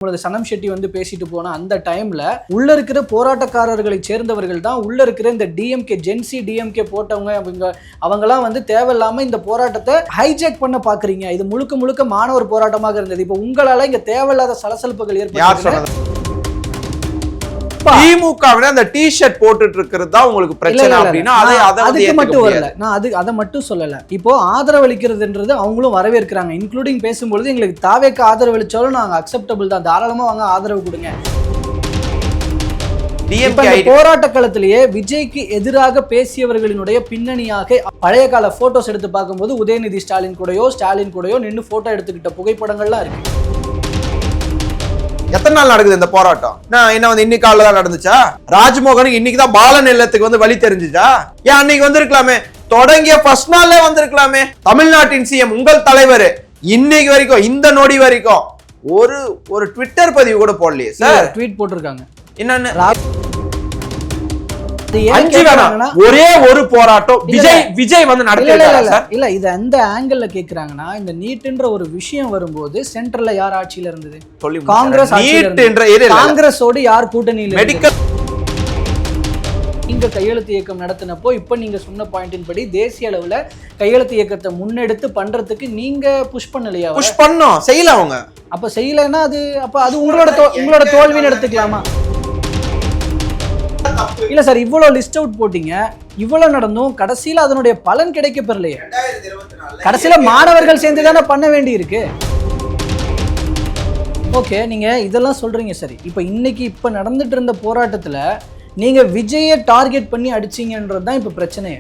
சனம் ஷெட்டி வந்து பேசிட்டு போன அந்த டைம்ல உள்ள இருக்கிற போராட்டக்காரர்களை சேர்ந்தவர்கள் தான் உள்ள இருக்கிற இந்த டிஎம்கே ஜென்சி டிஎம்கே போட்டவங்க அவங்கலாம் வந்து தேவையில்லாம இந்த போராட்டத்தை ஹைஜாக் பண்ண பாக்குறீங்க. இது முழுக்க முழுக்க மாணவர் போராட்டமாக இருந்தது. இப்ப உங்களால இங்க தேவையில்லாத சலசலப்புகள் ஏற்பட்டு திமுக அந்த டி ஷர்ட் போட்டுட்டு இருக்கிறது தான் உங்களுக்கு பிரச்சனை அப்படின்னா அதுக்கு மட்டும் வரல. நான் அதை மட்டும் சொல்லல. இப்போ ஆதரவளிக்கிறதுன்றது அவங்களும் வரவேற்கிறாங்க. இன்க்ளூடிங் பேசும்பொழுது எங்களுக்கு தாவேக்கு ஆதரவளிச்சாலும் நாங்க அக்செப்டபிள் தான், தாராளமா வாங்க ஆதரவு கொடுங்க. போராட்ட களத்திலேயே விஜய்க்கு எதிராக பேசியவர்களினுடைய பின்னணியாக பழைய கால போட்டோஸ் எடுத்து பார்க்கும்போது உதயநிதி ஸ்டாலின் கூடயோ நின்று போட்டோ எடுத்துக்கிட்ட புகைப்படங்கள்லாம் இருக்கு. எத்தனை நாள் நடக்குது இந்த போராட்டம்? என்ன வந்து இன்னைக்கு காலைல தான் நடந்துச்சா? ராஜ்மோகனுக்கு இன்னைக்குதான் பாலன் இல்லத்துக்கு வந்து வழி தெரிஞ்சுச்சா? ஏன் அன்னைக்கு வந்திருக்கலாமே? தொடங்கிய ஃபர்ஸ்ட் நாள்ல வந்திருக்கலாமே. தமிழ்நாட்டின் சிஎம் உங்கள் தலைவர் இன்னைக்கு வரைக்கும் இந்த நொடி வரைக்கும் ஒரு ட்விட்டர் பதிவு கூட போடலையே சார். ட்வீட் போட்டிருக்காங்க. என்னன்னு ஒரே ஒரு போராட்டம் விஜய் வந்து நடத்தல. இல்ல இது அந்த ஆங்கிள் கேக்குறாங்கன்னா, இந்த நீட்ன்ற ஒரு விஷயம் வரும்போது சென்ட்ரல்ல யார் ஆட்சியில இருந்தது? காங்கிரஸோடு யார் கூட்டணியில? மெடிக்கல் நீங்க கையெழுத்து இயக்கம் நடத்தினப்போ இப்ப நீங்க சொன்ன பாயிண்டின் படி தேசிய அளவுல கையெழுத்து இயக்கத்தை முன்னெடுத்து பண்றதுக்கு நீங்க புஷ் பண்ணலையா? புஷ் பண்ணோம், செய்யல அவங்க. அப்ப செய்யலைன்னா அது உங்களோட தோல்வின்னு எடுத்துக்கலாமா? இல்ல சார், இவ்வளவு லிஸ்ட் அவுட் போட்டீங்க, இவ்வளவு நடந்தும் கடைசியில அதனுடைய பலன் கிடைக்க பெறலையே. கடைசியில மாணவர்கள் சேர்ந்து தானே பண்ண வேண்டி இருக்கு. ஓகே, நீங்க இதெல்லாம் சொல்றீங்க சரி. இப்ப நடந்துட்டு இருந்த போராட்டத்துல நீங்க விஜய டார்கெட் பண்ணி அடிச்சீங்கன்றதுதான் இப்ப பிரச்சனை.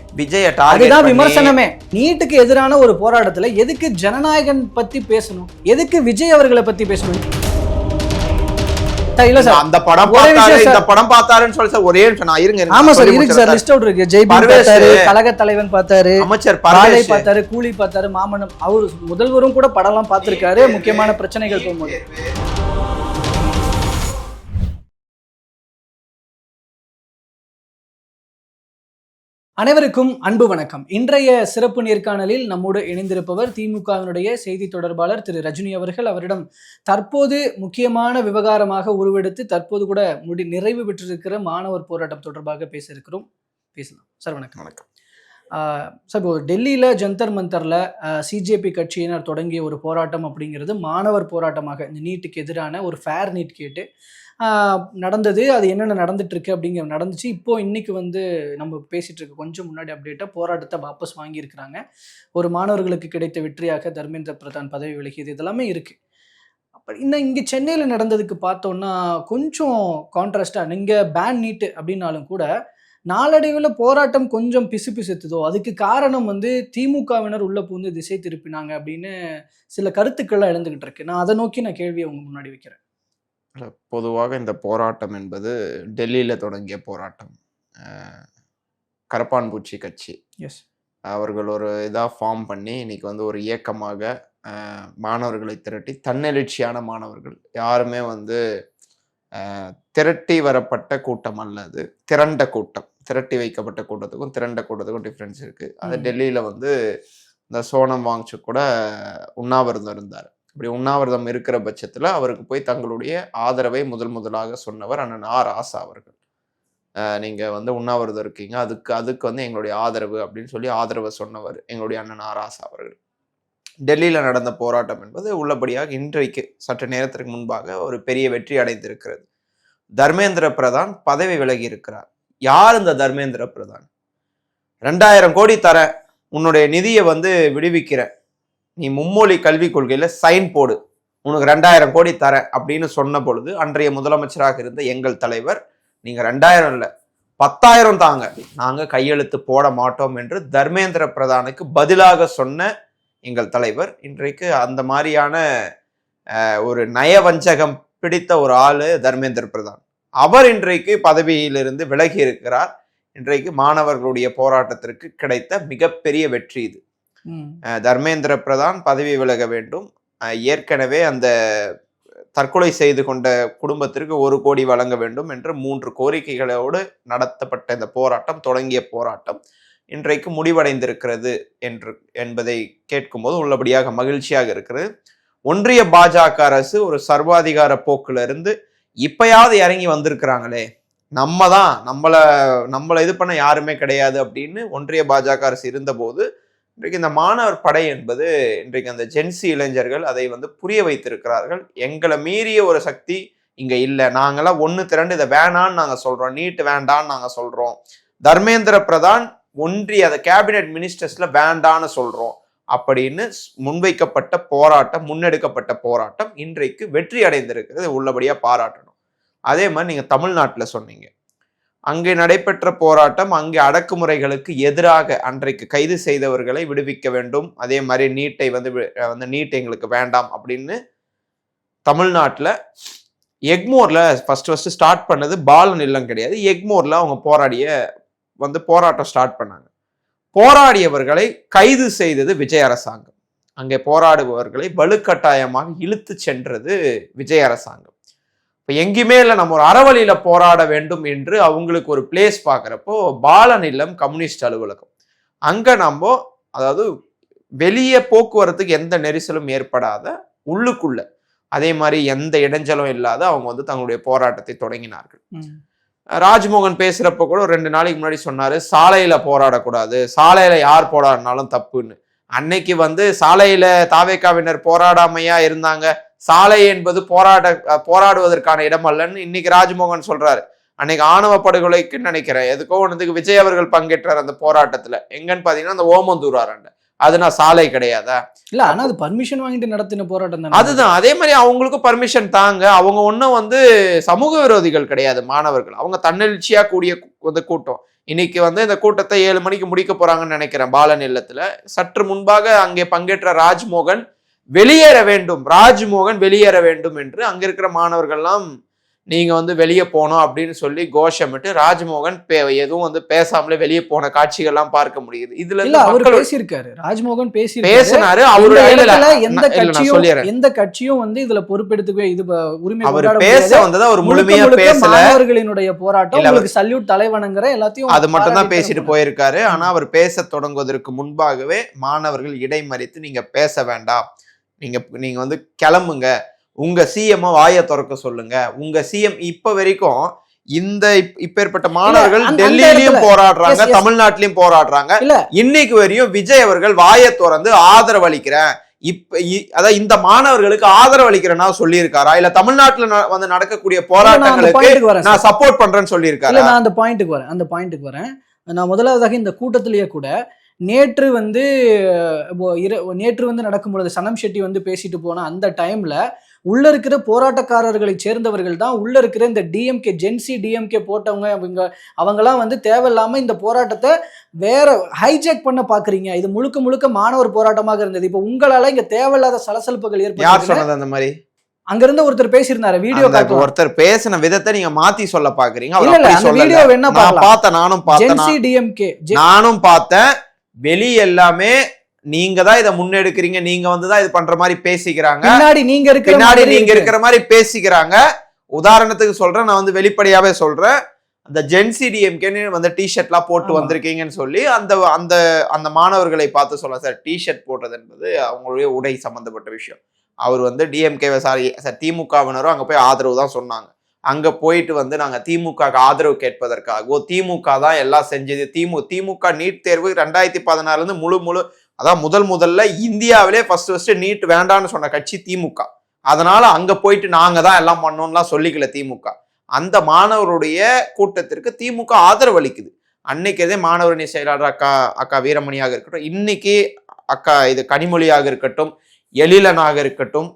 அதுதான் விமர்சனமே. நீட்டுக்கு எதிரான ஒரு போராட்டத்துல எதுக்கு ஜனநாயகன் பத்தி பேசணும்? எதுக்கு விஜய் அவர்களை பத்தி பேசணும்? இல்ல சார், அந்த படம் பார்த்தாரு, இந்த படம் பார்த்தாருன்னு சொல்லி சார் ஒரே நிமிஷம் நான் இருங்க. ஆமா சார், இருக்கு சார், லிஸ்ட் அவுட் இருக்கு. ஜெய்பி பார்த்தாரு, கழக தலைவன் பார்த்தாரு, அமைச்சர் பாலை பார்த்தாரு, கூலி பார்த்தாரு, மாமனம் அவர் முதல்வரும் கூட படம்லாம் பார்த்திருக்காரு. முக்கியமான பிரச்சனைகள் போகும்போது அனைவருக்கும் அன்பு வணக்கம். இன்றைய சிறப்பு நேர்காணலில் நம்மோடு இணைந்திருப்பவர் திமுகவினுடைய செய்தி தொடர்பாளர் திரு ரஜினி அவர்கள். அவரிடம் தற்போது முக்கியமான விவகாரமாக உருவெடுத்து தற்போது கூட நிறைவு பெற்றிருக்கிற மாணவர் போராட்டம் தொடர்பாக பேசலாம் சார். வணக்கம். வணக்கம் சார், இப்போ டெல்லியில் ஜந்தர் மந்தரில் சிஜேபி கட்சியினர் தொடங்கிய ஒரு போராட்டம் அப்படிங்கிறது மாணவர் போராட்டமாக இந்த நீட்டுக்கு எதிரான ஒரு ஃபேர் நீட் கேட்டு நடந்தது. அது என்னென்ன நடந்துட்டு இருக்கு அப்படிங்கிற நடந்துச்சு. இப்போ இன்னைக்கு வந்து நம்ம பேசிட்டு இருக்க கொஞ்சம் முன்னாடி அப்டேட்டா போராட்டத்தை வாபஸ் வாங்கியிருக்கிறாங்க. ஒரு மாணவர்களுக்கு கிடைத்த வெற்றியாக தர்மேந்திர பிரதான் பதவி விலகியது, இதெல்லாமே இருக்கு. அப்ப இன்னும் இங்க சென்னையில நடந்ததுக்கு பார்த்தோம்னா கொஞ்சம் கான்ட்ராஸ்டா, நீங்க பேன் நீட்டு அப்படின்னாலும் கூட நாளடைவில் போராட்டம் கொஞ்சம் பிசுபிசுத்துதோ, அதுக்கு காரணம் வந்து திமுகவினர் உள்ள பூந்து திசை திருப்பினாங்க அப்படின்னு சில கருத்துக்கள்லாம் எழுந்துகிட்டு இருக்கு. நான் அதை நோக்கி கேள்வியை உங்க முன்னாடி வைக்கிறேன். பொதுவாக இந்த போராட்டம் என்பது டெல்லியில தொடங்கிய போராட்டம். கரப்பான்பூச்சி கட்சி அவர்கள் ஒரு இதாக ஃபார்ம் பண்ணி இன்னைக்கு வந்து ஒரு இயக்கமாக மாணவர்களை திரட்டி, தன்னெழுச்சியான மாணவர்கள் யாருமே வந்து திரட்டி வரப்பட்ட கூட்டம் அல்ல, அது திரண்ட கூட்டம். திரட்டி வைக்கப்பட்ட கூட்டத்துக்கும் திரண்ட கூட்டத்துக்கும் டிஃப்ரென்ஸ் இருக்கு. அது டெல்லியில வந்து இந்த சோனம் வாங்சு கூட உண்ணாவிரதம் இருந்தார். இப்படி உண்ணாவிரதம் இருக்கிற பட்சத்துல அவருக்கு போய் தங்களுடைய ஆதரவை முதலாக சொன்னவர் அண்ணன் ராசா அவர்கள். நீங்க வந்து உண்ணாவிரதம் இருக்கீங்க, அதுக்கு வந்து எங்களுடைய ஆதரவு அப்படின்னு சொல்லி ஆதரவை சொன்னவர் எங்களுடைய அண்ணன் ராசா அவர்கள். டெல்லியில நடந்த போராட்டம் என்பது உள்ளபடியாக இன்றைக்கு சற்று நேரத்திற்கு முன்பாக ஒரு பெரிய வெற்றி அடைந்திருக்கிறது. தர்மேந்திர பிரதான் பதவி விலகி இருக்கிறார். யார் இந்த தர்மேந்திர பிரதான்? 2000 கோடி தர, உன்னுடைய நிதியை வந்து விடுவிக்கிற, நீ மும்மொழி கல்விக் கொள்கையில சைன் போடு, உனக்கு 2000 கோடி தர அப்படின்னு சொன்ன பொழுது அன்றைய முதலமைச்சராக இருந்த எங்கள் தலைவர், நீங்க 2000 இல்ல 10,000 தாங்க, நாங்க கையெழுத்து போட மாட்டோம் என்று தர்மேந்திர பிரதானுக்கு பதிலாக சொன்ன எங்கள் தலைவர் இன்றைக்கு அந்த மாதிரியான ஒரு நயவஞ்சகம் பிடித்த ஒரு ஆளு தர்மேந்திர பிரதான். அவர் இன்றைக்கு பதவியிலிருந்து விலகி இருக்கிறார். இன்றைக்கு மாணவர்களுடைய போராட்டத்திற்கு கிடைத்த மிகப்பெரிய வெற்றி இது. தர்மேந்திர பிரதான் பதவி விலக வேண்டும். ஏற்கனவே அந்த தற்கொலை செய்து கொண்ட குடும்பத்திற்கு 1 கோடி வழங்க வேண்டும் என்று 3 கோரிக்கைகளோடு நடத்தப்பட்ட இந்த போராட்டம், தொடங்கிய போராட்டம் இன்றைக்கு முடிவடைந்திருக்கிறது என்பதை கேட்கும்போது உள்ளபடியாக மகிழ்ச்சியாக இருக்கிறது. ஒன்றிய பாஜக அரசு ஒரு சர்வாதிகார போக்குல இருந்து இப்பயாவது இறங்கி வந்திருக்கிறாங்களே, நம்மளை இது பண்ண யாருமே கிடையாது அப்படின்னு ஒன்றிய பாஜக அரசு இருந்தபோது, இன்றைக்கு இந்த மாணவர் படை என்பது இன்றைக்கு அந்த ஜென்சி இளைஞர்கள் அதை புரிய வைத்திருக்கிறார்கள். எங்களை மீறிய ஒரு சக்தி இங்க இல்லை, நாங்கெல்லாம் ஒன்று திரண்டு இதை வேணான்னு நாங்க சொல்றோம், நீட் வேண்டான்னு நாங்க சொல்றோம், தர்மேந்திர பிரதான் ஒன்றிய கேபினெட் மினிஸ்டர்ஸ்ல வேண்டான்னு சொல்றோம் அப்படின்னு முன்வைக்கப்பட்ட போராட்டம், முன்னெடுக்கப்பட்ட போராட்டம் இன்றைக்கு வெற்றி அடைந்திருக்கிறது, உள்ளபடியா பாராட்டணும். அதே மாதிரி நீங்க தமிழ்நாட்டுல சொன்னீங்க, அங்கே நடைபெற்ற போராட்டம், அங்கே அடக்குமுறைகளுக்கு எதிராக அன்றைக்கு கைது செய்தவர்களை விடுவிக்க வேண்டும், அதே மாதிரி நீட்டை நீட் எங்களுக்கு வேண்டாம் அப்படின்னு தமிழ்நாட்டில் எக்மோர்ல ஃபர்ஸ்ட் ஸ்டார்ட் பண்ணது பாலன் இல்லம் கிடையாது, எக்மோர்ல அவங்க போராட்டம் ஸ்டார்ட் பண்ணாங்க. போராடியவர்களை கைது செய்தது விஜய் அரசாங்கம், அங்கே போராடுபவர்களை வலுக்கட்டாயமாக இழுத்து சென்றது விஜய் அரசாங்கம். இப்போ எங்கேயுமே இல்லை, நம்ம ஒரு அறவழியில போராட வேண்டும் என்று அவங்களுக்கு ஒரு பிளேஸ் பார்க்குறப்போ பாலன் இல்லம் கம்யூனிஸ்ட் அலுவலகம், அங்க அதாவது வெளியே போக்குவரத்துக்கு எந்த நெரிசலும் ஏற்படாத உள்ளுக்குள்ள அதே மாதிரி எந்த இடைஞ்சலும் இல்லாத அவங்க தங்களுடைய போராட்டத்தை தொடங்கினார்கள். ராஜ்மோகன் பேசுறப்ப கூட ஒரு 2 நாளைக்கு முன்னாடி சொன்னாரு, சாலையில போராடக்கூடாது, சாலையில யார் போராடினாலும் தப்புன்னு. அன்னைக்கு சாலையில தாவேகாவினர் போராடாமையா இருந்தாங்க, சாலை என்பது போராடுவதற்கான இடம் அல்லன்னு இன்னைக்கு ராஜ்மோகன் சொல்றாரு. அன்னைக்கு ஆணவ படுகொலைக்கு நினைக்கிறேன் எதுக்கோ ஒன்றுக்கு விஜய் அவர்கள் பங்கேற்றார் அந்த போராட்டத்துல, எங்கன்னு பாத்தீங்கன்னா அந்த ஓமந்தூராண்ட, அதுனா சாலை கிடையாதா? இல்ல, ஆனா அது பர்மிஷன் வாங்கிட்டு நடத்தின போராட்டம் தான். அதுதான், அதே மாதிரி அவங்களுக்கும் பர்மிஷன் தாங்க, அவங்க ஒன்றும் சமூக விரோதிகள் கிடையாது மாணவர்கள், அவங்க தன்னெழுச்சியா கூடிய கூட்டம். இன்னைக்கு இந்த கூட்டத்தை 7 மணிக்கு முடிக்க போறாங்கன்னு நினைக்கிறேன் பாலன் இல்லத்துல. சற்று முன்பாக அங்கே பங்கேற்ற ராஜ்மோகன் வெளியேற வேண்டும், ராஜ்மோகன் வெளியேற வேண்டும் என்று அங்க இருக்கிற மாணவர்கள்லாம் நீங்க வெளியே போனோம் அப்படின்னு சொல்லி கோஷமிட்டு ராஜ்மோகன் எதுவும் பேசாமலே வெளியே போன காட்சிகள்லாம் பார்க்க முடியுது. இதுல அவர் பேசியிருக்காரு, ராஜ்மோகன் பேசினாரு. அவருடைய எந்த கட்சியும் இதுல பொறுப்பெடுத்துக்கவே இது உரிமை அவர் பேச வந்ததா ஒரு முழுமையா பேசல, அவர்களினுடைய போராட்டம் சல்யூட் தலைவணங்குற எல்லாத்தையும் அது மட்டும் தான் பேசிட்டு போயிருக்காரு. ஆனா அவர் பேச தொடங்குவதற்கு முன்பாகவே மாணவர்கள் இடைமறித்து நீங்க பேச வேண்டாம், நீங்க கிளம்புங்க, உங்க சிஎம் வாயை திறக்க சொல்லுங்க, உங்க சிஎம் இப்ப வரைக்கும் இப்பேற்பட்ட மாணவர்கள் டெல்லியிலயும் போராடுறாங்க, தமிழ்நாட்டிலயும் போராடுறாங்க. இன்னைக்கு வரையும் விஜய் அவர்கள் வாயை திறந்து ஆதரவு அளிக்கிறேன், அதான் இந்த மாணவர்களுக்கு ஆதரவு அளிக்கிறேன்னா சொல்லி இருக்காரா, இல்ல தமிழ்நாட்டுல நடக்கக்கூடிய போராட்டங்களுக்கு நான் சப்போர்ட் பண்றேன்னு சொல்லி இருக்காரு? நான் அந்த பாயிண்ட்டுக்கு வரேன். நான் முதலாவதாக இந்த கூட்டத்திலேயே கூட நேற்று நடக்கும் பொழுது சனம் ஷெட்டி பேசிட்டு போன அந்த டைம்ல உள்ள இருக்கிற போராட்டக்காரர்களை சேர்ந்தவர்கள் தான் உள்ள இருக்கிற இந்த டிஎம்கே ஜென்சி டிஎம்கே போட்டவங்க, அவங்கெல்லாம் தேவையில்லாம இந்த போராட்டத்தை வேற ஹைஜெக் பண்ண பாக்குறீங்க, இது முழுக்க முழுக்க மாணவர் போராட்டமாக இருந்தது, இப்ப உங்களால இங்க தேவையில்லாத சலசலப்புகள் ஏற்பட்டு அந்த மாதிரி அங்க இருந்து ஒருத்தர் பேசியிருந்தாரு. வீடியோ ஒருத்தர் பேசின விதத்தை நீங்க மாத்தி சொல்ல பாக்குறீங்க. நானும் பார்த்தேன், வெளி எல்லாமே நீங்க தான் இதை முன்னெடுக்கிறீங்க, நீங்க தான் இது பண்ற மாதிரி பேசிக்கிறாங்க, பின்னாடி நீங்க இருக்கிற மாதிரி பேசிக்கிறாங்க. உதாரணத்துக்கு சொல்றேன், நான் வெளிப்படையாவே சொல்றேன், அந்த ஜென்சி டிஎம்கேன்னு டிஷர்ட்லாம் போட்டு வந்திருக்கீங்கன்னு சொல்லி அந்த மாணவர்களை பார்த்து சொல்ல, சார் டிஷர்ட் போட்டது என்பது அவங்களுடைய உடை சம்பந்தப்பட்ட விஷயம். அவர் டிஎம்கே திமுகவினரும் அங்க போய் ஆதரவு தான் சொன்னாங்க. அங்க போயிட்டு நாங்க திமுக ஆதரவு கேட்பதற்காக, திமுக தான் எல்லாம் செஞ்சது, திமுக நீட் தேர்வு 2016 இருந்து அதான் முதல்ல இந்தியாவிலே ஃபர்ஸ்ட் நீட் வேண்டான்னு சொன்ன கட்சி திமுக. அதனால அங்க போயிட்டு நாங்க தான் எல்லாம் பண்ணோம்லாம் சொல்லிக்கல திமுக. அந்த மாணவருடைய கூட்டத்திற்கு திமுக ஆதரவு அளிக்குது. அன்னைக்கு மாணவரணி செயலாளர் அக்கா வீரமணியாக இருக்கட்டும், இன்னைக்கு அக்கா கனிமொழியாக இருக்கட்டும், எழிலனாக இருக்கட்டும்,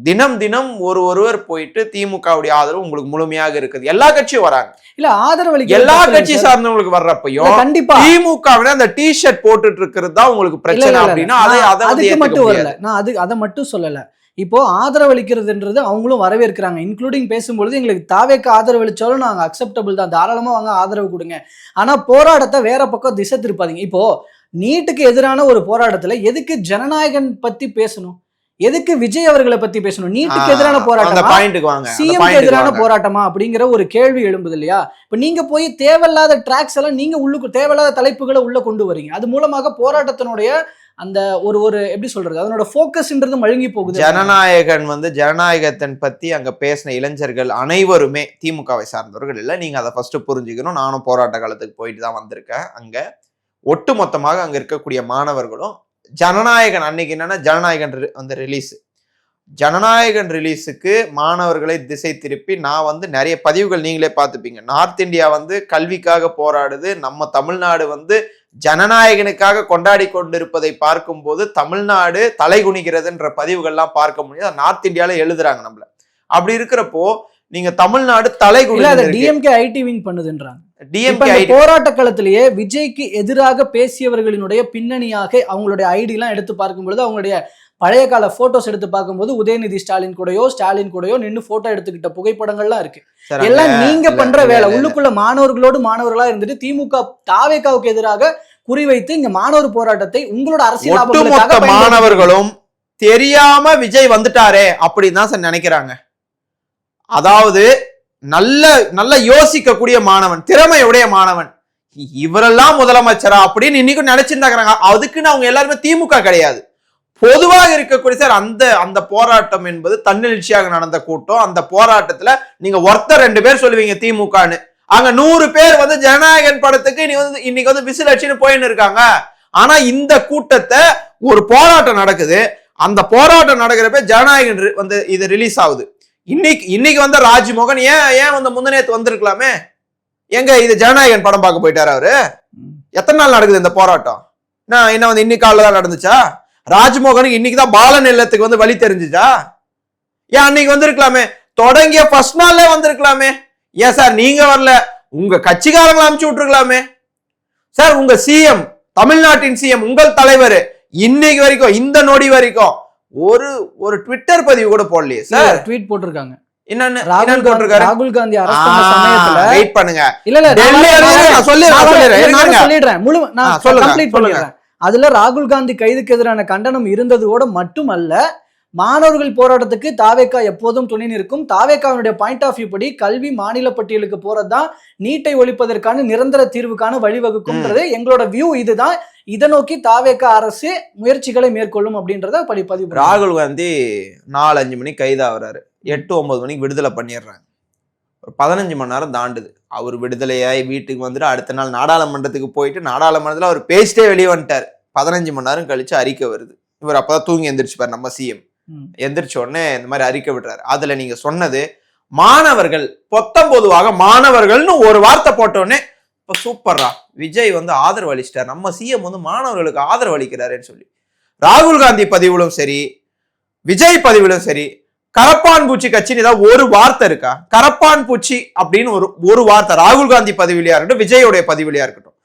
தினம் ஒருவர் போயிட்டு திமுகவுடைய ஆதரவு உங்களுக்கு முழுமையாக இருக்குது. எல்லா கட்சியும் வராங்க, இல்ல ஆதரவு எல்லா கட்சி சார்ந்தவங்களுக்கு வர்றப்பையும் கண்டிப்பா திமுக அந்த டிஷர்ட் போட்டுட்டு இருக்கிறது தான் உங்களுக்கு பிரச்சனை அப்படின்னா அதை மட்டும் வரல. நான் அதை மட்டும் சொல்லல. இப்போ ஆதரவளிக்கிறதுன்றது அவங்களும் வரவேற்கிறாங்க. இன்க்ளூடிங் பேசும்பொழுது எங்களுக்கு தாவேக்கு ஆதரவளிச்சாலும் நாங்க அக்செப்டபிள் தான், தாராளமா வாங்க ஆதரவு கொடுங்க, ஆனா போராட்டத்தை வேற பக்கம் திசை திருப்பாதீங்க. இப்போ நீட்டுக்கு எதிரான ஒரு போராட்டத்துல எதுக்கு ஜனநாயகன் பத்தி பேசணும், எதுக்கு விஜய் அவர்களை பத்தி பேசணும்? நீட்டுக்கு எதிரான போராட்டமா, சிஎம் எதிரான போராட்டமா அப்படிங்கிற ஒரு கேள்வி எழும்புது இல்லையா? இப்ப நீங்க போய் தேவையில்லாத ட்ராக்ஸ் எல்லாம் நீங்க தேவையில்லாத தலைப்புகளை உள்ள கொண்டு வரீங்க. அது மூலமாக போராட்டத்தினுடைய அந்த ஒரு ஒரு எப்படி சொல்றது அதனோட ஃபோக்கஸ்ன்றது மழுங்கி போகுது. ஜனநாயகத்தின் பத்தி அங்க பேசின இளைஞர்கள் அனைவருமே திமுகவை சார்ந்தவர்கள் இல்லை. நீங்க அதை ஃபர்ஸ்ட் புரிஞ்சுக்கணும். நானும் போராட்ட காலத்துக்கு போயிட்டு தான் வந்திருக்கேன். அங்க ஒட்டுமொத்தமாக அங்க இருக்கக்கூடிய மாணவர்களும் ஜனநாயகன் அன்னைக்கு என்னன்னா ஜனநாயகன் வந்து ரிலீஸ், ஜனநாயகன் ரிலீஸுக்கு மாணவர்களை திசை திருப்பி நான் வந்து நிறைய பதிவுகள் நீங்களே பார்த்துப்பீங்க. நார்த் இந்தியா வந்து கல்விக்காக போராடுது, நம்ம தமிழ்நாடு வந்து ஜனநாயகனுக்காக கொண்டாடி கொண்டிருப்பதை பார்க்கும்போது தமிழ்நாடு தலை குனிகிறதுன்ற பதிவுகள்லாம் பார்க்க முடியாது. நார்த் இந்தியால எழுதுறாங்க நம்மள. அப்படி இருக்கிறப்போ நீங்க தமிழ்நாடு தலை குனிகிறது. டிஎம்கே ஐடி விங் பண்ணுதுன்றாங்க. டிஎம்கே போராட்ட களத்திலேயே விஜய்க்கு எதிராக பேசியவர்களினுடைய பின்னணியாக அவங்களுடைய ஐடி எல்லாம் எடுத்து பார்க்கும்பொழுது அவங்களுடைய பழைய கால போட்டோஸ் எடுத்து பார்க்கும்போது உதயநிதி ஸ்டாலின் கூடயோ நின்று போட்டோ எடுத்துக்கிட்ட புகைப்படங்கள்லாம் இருக்கு. எல்லாம் நீங்க பண்ற வேலை. உள்ளுக்குள்ள மாணவர்களோடு மாணவர்களா இருந்துட்டு திமுக தாவேகாவுக்கு எதிராக குறிவைத்து இங்க மாணவர் போராட்டத்தை உங்களோட அரசியல் மாணவர்களும் தெரியாம விஜய் வந்துட்டாரே அப்படின்னு தான் சார் நினைக்கிறாங்க. அதாவது நல்ல யோசிக்கக்கூடிய மாணவன், திறமையுடைய மாணவன், இவரெல்லாம் முதலமைச்சரா அப்படின்னு இன்னைக்கும் நினைச்சிருந்தாங்க. அதுக்குன்னு அவங்க எல்லாருமே திமுக கிடையாது. பொதுவாக இருக்கக்கூடிய சார் அந்த போராட்டம் என்பது தன்னெழுச்சியாக நடந்த கூட்டம். அந்த போராட்டத்துல நீங்க ஒருத்தர் 2 பேர் சொல்லுவீங்க திமுகன்னு, அங்க 100 பேர் வந்து ஜனநாயகன் படத்துக்கு இன்னைக்கு வந்து விசில் அடிச்சுன்னு போயின்னு இருக்காங்க. ஆனா இந்த கூட்டத்தை ஒரு போராட்டம் நடக்குது. அந்த போராட்டம் நடக்கிறப்ப ஜனநாயகன் வந்து இது ரிலீஸ் ஆகுது. இன்னைக்கு வந்து ராஜ்மோகன் ஏன் வந்து முந்தநேத்து வந்திருக்கலாமே. எங்க இது ஜனநாயகன் படம் பார்க்க போயிட்டாரு அவரு. எத்தனை நாள் நடக்குது இந்த போராட்டம்? என்ன வந்து இன்னைக்கு காலைல தான் நடந்துச்சா? ராஜ்மோகனுக்கு இன்னைக்குதான் பாலன் இல்லத்துக்கு வந்து வழி தெரிஞ்சுச்சா? ஏன் அன்னைக்கு வந்திருக்கலாமே? தொடங்கிய ஃபர்ஸ்ட் நாள்ல வந்திருக்கலாமே. ஏன் சார் நீங்க வரல? உங்க கட்சிக்காரங்களை அனுப்பிச்சு விட்டுருக்கலாமே சார். உங்க சிஎம், தமிழ்நாட்டின் சிஎம், உங்கள் தலைவர் இன்னைக்கு வரைக்கும் இந்த நொடி வரைக்கும் ஒரு ட்விட்டர் பதிவு கூட போடலையே சார். ட்வீட் போட்டிருக்காங்க. என்னன்னு ராகுல் காந்தி அரெஸ்ட் பண்ண சமயத்துல வெயிட் பண்ணுங்க. சொல்லிடுறேன். அதுல ராகுல் காந்தி கைதுக்கு எதிரான கண்டனம் இருந்ததோட மட்டுமல்ல, மாணவர்கள் போராட்டத்துக்கு தாவேகா எப்போதும் துணை நிற்கும். தாவேகாவுடைய பாயிண்ட் ஆஃப் வியூ படி கல்வி மாநில பட்டியலுக்கு போறதுதான் நீட்டை ஒழிப்பதற்கான நிரந்தர தீர்வுக்கான வழிவகுக்கும்ன்றது எங்களோட வியூ. இதுதான். இதை நோக்கி தாவேகா அரசு முயற்சிகளை மேற்கொள்ளும் அப்படின்றத பதிவு. ராகுல் காந்தி 4-5 மணிக்கு கைதாகிறாரு, 8-9 மணிக்கு விடுதலை பண்ணிடுறாங்க. ஒரு 15 மணி நேரம் தாண்டுது. அவர் விடுதலையாய் வீட்டுக்கு வந்துட்டு அடுத்த நாள் நாடாளுமன்றத்துக்கு போயிட்டு நாடாளுமன்றத்தில் அவர் பேசிட்டே வெளியே வந்துட்டார். 15 மணி நேரம் கழிச்சு அறிக்கை வருது. இவர் அப்பதான் தூங்கி எந்திரிச்சுப்பார் நம்ம சிஎம். எந்திரிச்ச உடனே இந்த மாதிரி அறிக்கை விடுறாரு. அதுல நீங்க சொன்னது மாணவர்கள் பொதுவாக மாணவர்கள்னு ஒரு வார்த்தை போட்டோடனே இப்ப சூப்பர்ரா விஜய் வந்து ஆதரவு அளிச்சிட்டார், நம்ம சிஎம் வந்து மாணவர்களுக்கு ஆதரவு அளிக்கிறாருன்னு சொல்லி ராகுல் காந்தி பதிவிலும் சரி விஜய் பதிவிலும் சரி கரப்பான் பூச்சி கட்சின்னு ஏதாவது ஒரு வார்த்தை இருக்கா? கரப்பான் பூச்சி அப்படின்னு ஒரு வார்த்தை ராகுல் காந்தி பதிவிலையா இருக்கட்டும், விஜயோடைய பதிவிலையா இருக்கட்டும்.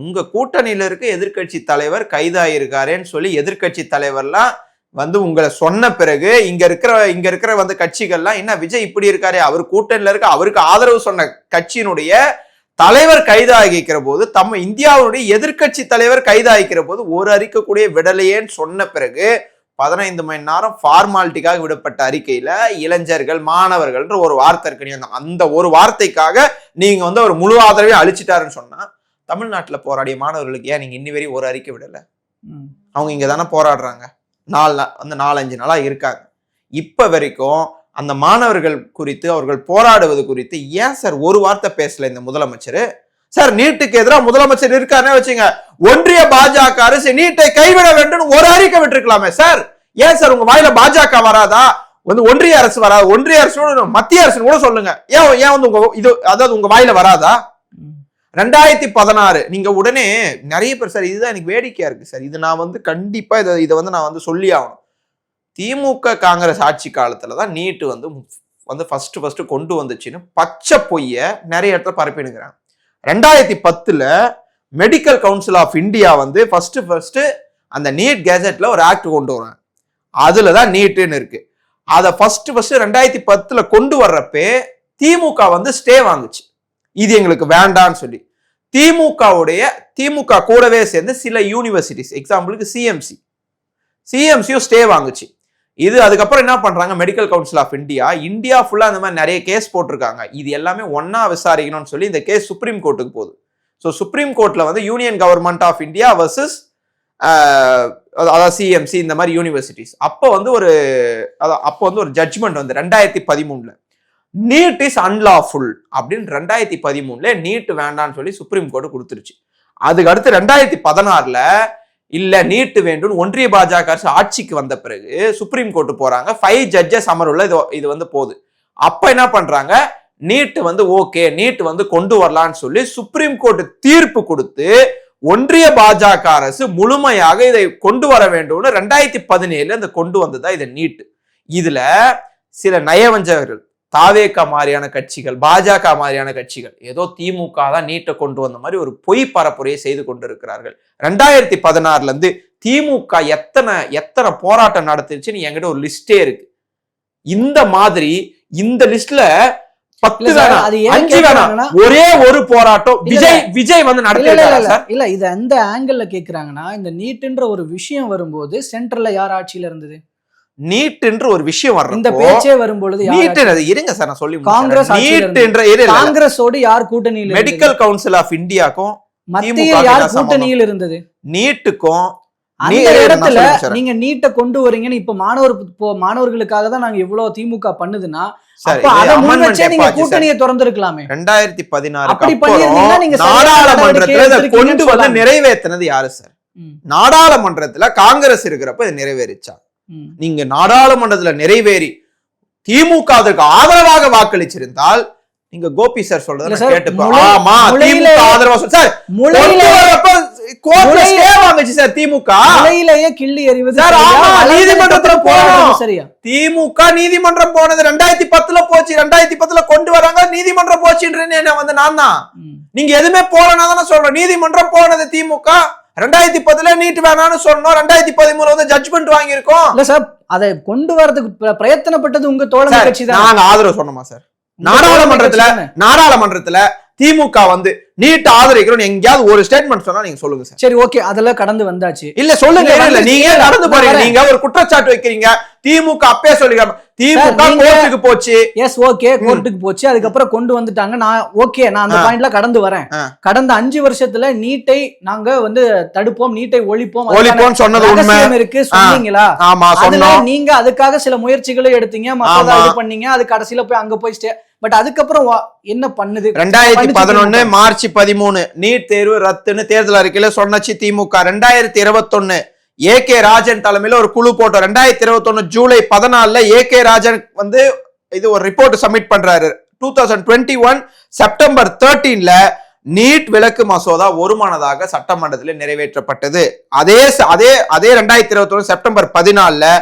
உங்க கூட்டணியில இருக்க எதிர்கட்சி தலைவர் கைதாயிருக்காருன்னு சொல்லி எதிர்கட்சி தலைவர்லாம் வந்து உங்களை சொன்ன பிறகு இங்க இருக்கிற வந்து கட்சிகள்லாம் என்ன விஜய் இப்படி இருக்காரு, அவர் கூட்டணியில இருக்க அவருக்கு ஆதரவு சொன்ன கட்சியினுடைய தலைவர் கைதாகிக்கிற போது, இந்தியாவுடைய எதிர்கட்சி தலைவர் கைதாகிக்கிற போது ஒரு அறிக்கை கூட விடலையேன்னு சொன்ன பிறகு 15 மணி நேரம் ஃபார்மாலிட்டிக்காக விடப்பட்ட அறிக்கையில இளைஞர்கள் மாணவர்கள்ன்ற ஒரு வார்த்தை இருக்கு. அந்த ஒரு வார்த்தைக்காக நீங்க வந்து ஒரு முழு ஆதரவை அழிச்சிட்டாருன்னு சொன்னா தமிழ்நாட்டுல போராடிய மாணவர்களுக்கு ஏன் நீங்க இன்னி வரையும் ஒரு அறிக்கை விடல? அவங்க இங்க தானே போராடுறாங்க. 4-5 நாளா இருக்காங்க. இப்ப வரைக்கும் அந்த மாணவர்கள் குறித்து அவர்கள் போராடுவது குறித்து ஏன் சார் ஒரு வார்த்தை பேசல இந்த முதலமைச்சர்? சார் நீட்டுக்கு எதிராக முதலமைச்சர் இருக்காருன்னு வச்சுங்க, ஒன்றிய பாஜக அரசு நீட்டை கைவிட வேண்டும் ஒரு அறிக்கை விட்டுருக்கலாமே சார். ஏன் சார் உங்க வாயில பாஜக வராதா? வந்து ஒன்றிய அரசு வராது, ஒன்றிய அரசு மத்திய அரசு கூட சொல்லுங்க, ஏன் வந்து உங்க வாயில வராதா? 2016 நீங்க உடனே நிறைய பேர் சார் இதுதான் எனக்கு வேடிக்கையா இருக்கு சார், இது நான் வந்து கண்டிப்பா இதை வந்து நான் வந்து சொல்லி ஆகணும். திமுக காங்கிரஸ் ஆட்சி காலத்துலதான் நீட்டு வந்து ஃபர்ஸ்ட் கொண்டு வந்துச்சுன்னு பச்சை பொய்ய நிறைய இடத்துல பரப்பினுங்கிறாங்க. 2010 மெடிக்கல் கவுன்சில் ஆஃப் இந்தியா வந்து ஃபர்ஸ்ட் அந்த நீட் கேஜெட்ல ஒரு ஆக்ட் கொண்டு வராங்க. அதுலதான் நீட்டுன்னு இருக்கு. அதை ஃபர்ஸ்ட் 2010 கொண்டு வர்றப்பே திமுக வந்து ஸ்டே வாங்குச்சு, இது எங்களுக்கு வேண்டான்னு சொல்லி. திமுக கூடவே சேர்ந்து சில யூனிவர்சிட்டிஸ், எக்ஸாம்பிளுக்கு சிஎம்சியும் ஸ்டே வாங்குச்சு. இது அதுக்கப்புறம் என்ன பண்றாங்க, மெடிக்கல் கவுன்சில் ஆஃப் இந்தியா ஃபுல்லா அந்த மாதிரி நிறைய கேஸ் போட்டிருக்காங்க. இது எல்லாமே ஒன்னா விசாரிக்கணும்னு சொல்லி இந்த கேஸ் சுப்ரீம் கோர்ட்டுக்கு போகுது. ஸோ சுப்ரீம் கோர்ட்ல வந்து union government of India versus அதாவது சிஎம்சி இந்த மாதிரி யூனிவர்சிட்டிஸ். அப்போ வந்து ஒரு ஜட்ஜ்மெண்ட் வந்து 2013 நீட் இஸ் அன்லாஃபுல் அப்படின்னு 2013 நீட் வேண்டான்னு சொல்லி சுப்ரீம் கோர்ட் கொடுத்துருச்சு. அதுக்கு அடுத்து 2016 இல்ல நீட் வேண்டும் ஒன்றிய பாஜக அரசு ஆட்சிக்கு வந்த பிறகு சுப்ரீம் கோர்ட் போறாங்க. 5 ஜட்ஜஸ் அமர்வுல இது வந்து போகுது. அப்ப என்ன பண்றாங்க, நீட் வந்து ஓகே, நீட் வந்து கொண்டு வரலான்னு சொல்லி சுப்ரீம் கோர்ட் தீர்ப்பு கொடுத்து ஒன்றிய பாஜக அரசு முழுமையாக இதை கொண்டு வர வேண்டும்னு 2017 இந்த கொண்டு வந்ததா இது நீட். இதுல சில நயவஞ்சகர்கள், தாவேகா மாதிரியான கட்சிகள், பாஜக மாதிரியான கட்சிகள் ஏதோ திமுக தான் நீட்டை கொண்டு வந்த மாதிரி ஒரு பொய் பரப்புரையை செய்து கொண்டிருக்கிறார்கள். 2016 இருந்து திமுக எத்தனை போராட்டம் நடத்திருச்சுன்னு என்கிட்ட ஒரு லிஸ்டே இருக்கு. இந்த மாதிரி இந்த லிஸ்ட்ல 10 வேணாம், 5 வேணாம், ஒரே ஒரு போராட்டம் விஜய் வந்து நடத்திருக்காரு. இல்ல இது அந்த ஆங்கிள் கேக்குறாங்கன்னா, இந்த நீட்ன்ற ஒரு விஷயம் வரும்போது சென்ட்ரல்ல யார் ஆட்சியில இருந்தது? நீட் என்ற ஒரு விஷயம் வர்றது, இந்த பேச்சே வரும்பொழுது நீட் இருங்க சார் நான் சொல்லி காங்கிரஸ் நீட் என்ற காங்கிரஸோடு யார் கூட்டணியில்? மெடிக்கல் கவுன்சில் ஆஃப் இந்தியாக்கும் மத்தியில் யார் கூட்டணியில் இருந்தது? நீட்டுக்கும் அந்த இடத்துல நீங்க நீட்டை கொண்டு வரீங்கன்னு இப்ப மாணவர்களுக்காக தான் நாங்க இவ்வளவு திமுக பண்ணுதுன்னா கூட்டணியை திறந்திருக்கலாமே. 2016 நாடாளுமன்றத்துல கொண்டு வந்து நிறைவேற்றினது யாரு சார்? நாடாளுமன்றத்துல காங்கிரஸ் இருக்கிறப்ப இது நிறைவேறிச்சா? நீங்க நாடாளுமன்றத்துல நிறைவேறி திமுக அதற்கு ஆதரவாக வாக்களிச்சிருந்தால் நீங்க கோபி சார் சொல்றத கேட்டுப்போம். ஆமா திமுக ஆதரவா சார் கோர்ட்ல ஸ்டே வாங்குச்சு சார் திமுக. முளையிலேயே கிள்ளி எறிவது சார். ஆமா நீதிமன்றத்துல போனோம். சரியா திமுக நீதிமன்றம் போனது 2010 போச்சு. 2010 கொண்டு வராங்க, நீதிமன்றம் போச்சுன்றேன்னு வந்து நான் தான். நீங்க எதுவுமே போலனா தானே சொல்றேன். நீதிமன்றம் போனது திமுக. 2010 நீட் வேணாம்னு சொன்னோம். 2013 வந்து ஜட்ஜ்மெண்ட் வாங்கி இருக்கோம். இல்ல சார், அதை கொண்டு வரதுக்கு பிரயத்தனப்பட்டது உங்க தோழமை கட்சி தான். நாங்க ஆதரவு சொன்னோமா சார்? நாடாளுமன்றத்துல திமுக வந்து நீட் ஆதரிக்கிறோம் எங்கயாவது ஒரு ஸ்டேட்மெண்ட் சொன்னா நீங்க சொல்லுங்க சார். சரி ஓகே, அதெல்லாம் கடந்து வந்தாச்சு. இல்ல சொல்லுங்க. இல்ல நீங்க நடந்து போறீங்க, நீங்க ஒரு குற்றச்சாட்டு வைக்கிறீங்க. திமுக அப்பே சொல்லிருக்காங்க திமுக கோர்ட்டுக்கு போச்சு. எஸ் ஓகே, கோர்ட்டுக்கு போச்சு. அதுக்கப்புறம் கொண்டு வந்துட்டாங்க. நான் ஓகே, நான் அந்த பாயிண்ட்ல கடந்து வரேன். கடந்த 5 வருஷத்துல நீட்டை நாங்க வந்து தடுப்போம், நீட்டை ஒழிப்போம் சொன்னது உண்மை இருக்கு சொன்னீங்களா? ஆமா சொன்னோம். நீங்க அதுக்காக சில முயற்சிகளை எடுத்தீங்க, மசோதா இது பண்ணீங்க. அது கடைசியில போய் அங்க போய் பட் அதுக்கப்புறம் என்ன பண்ணுது? 2011 மார்ச் 13 நீட் தேர்வு ரத்துன்னு தேர்தல் அறிக்கையில சொன்னச்சு திமுக. 2021 ஏகே ராஜன் தலைமையில ஒரு குழு போட்டோம். 2021 ஜூலை 14 ஏகே ராஜன் வந்து இது ஒரு ரிப்போர்ட் சப்மிட் பண்றாரு. 2021 செப்டம்பர் 13 நீட் விலக்கு மசோதா ஒருமனதாக சட்டமன்றத்தில் நிறைவேற்றப்பட்டது. அதே 2021 செப்டம்பர் 14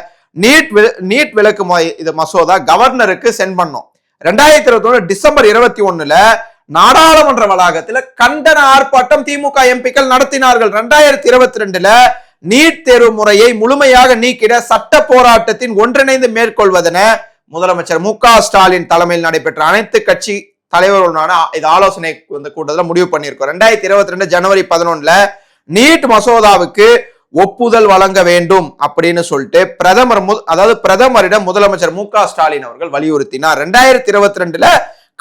நீட் விலக்கு இது மசோதா கவர்னருக்கு சென்ட் பண்ணோம். 2021 டிசம்பர் 21 நாடாளுமன்ற வளாகத்தில் கண்டன ஆர்ப்பாட்டம் திமுக எம்பிக்கள் நடத்தினார்கள். 2022 நீட் தேர்வு முறையை முழுமையாக நீக்கிட சட்ட போராட்டத்தின் ஒன்றிணைந்து மேற்கொள்வதென முதலமைச்சர் மு.க. ஸ்டாலின் தலைமையில் நடைபெற்ற அனைத்து கட்சி தலைவர்களுடனான இது ஆலோசனை கூட்டத்தில் முடிவு பண்ணியிருக்கோம். 2022 ஜனவரி 11 நீட் மசோதாவுக்கு ஒப்புதல் வழங்க வேண்டும் அப்படின்னு சொல்லிட்டு பிரதமரிடம் முதலமைச்சர் மு.க. ஸ்டாலின் அவர்கள் வலியுறுத்தினார். 2022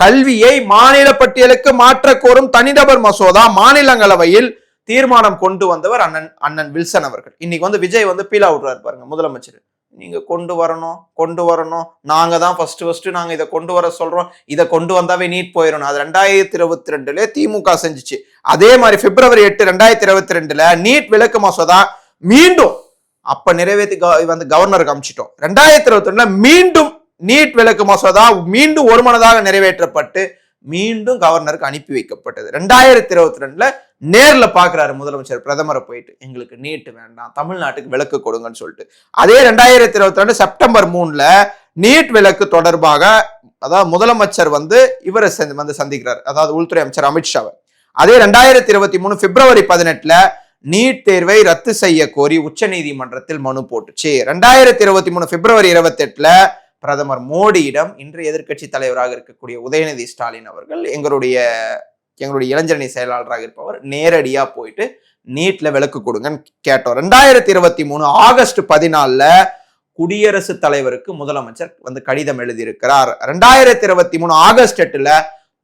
கல்வியை மாநில பட்டியலுக்கு மாற்ற கோரும் தனிநபர் மசோதா மாநிலங்களவையில் தீர்மானம் கொண்டு வந்தவர் அண்ணன் வில்சன் அவர்கள். இன்னைக்கு வந்து விஜய் வந்து பீலா விட்டுறாரு பாருங்க முதலமைச்சர். நீங்க கொண்டு வரணும், நாங்க தான் ஃபர்ஸ்ட் நாங்க இதை கொண்டு வர சொல்றோம், இதை கொண்டு வந்தாவே நீட் போயிடணும். அது 2022 திமுக செஞ்சுச்சு. அதே மாதிரி பிப்ரவரி 8 2022 நீட் விலக்கு மசோதா மீண்டும் அப்ப நிறைவேற்றி வந்து கவர்னருக்கு அனுப்பிச்சிட்டோம். 2022 மீண்டும் நீட் விலக்கு மசோதா மீண்டும் ஒருமனதாக நிறைவேற்றப்பட்டு மீண்டும் கவர்னருக்கு அனுப்பி வைக்கப்பட்டது. 2022 நேர்ல பாக்குறாரு முதலமைச்சர் பிரதமரை போயிட்டு, எங்களுக்கு நீட் வேண்டாம், தமிழ்நாட்டுக்கு விலக்கு கொடுங்கன்னு சொல்லிட்டு. அதே 2022 செப்டம்பர் 3 நீட் விலக்கு தொடர்பாக அதாவது முதலமைச்சர் வந்து இவரை வந்து சந்திக்கிறார், அதாவது உள்துறை அமைச்சர் அமித்ஷாவை. அதே 2023 பிப்ரவரி 18 நீட் தேர்வை ரத்து செய்ய கோரி உச்ச நீதிமன்றத்தில் மனு போட்டுச்சு. 2023 பிப்ரவரி 28 பிரதமர் மோடியிடம் இன்றைய எதிர்க்கட்சி தலைவராக இருக்கக்கூடிய உதயநிதி ஸ்டாலின் அவர்கள் எங்களுடைய இளைஞரணி செயலாளராக இருப்பவர் நேரடியா போயிட்டு நீட்ல விலக்கு கொடுங்கன்னு கேட்டோம். 2023 ஆகஸ்ட் 14 குடியரசுத் தலைவருக்கு முதலமைச்சர் வந்து கடிதம் எழுதியிருக்கிறார். 2023 ஆகஸ்ட் 8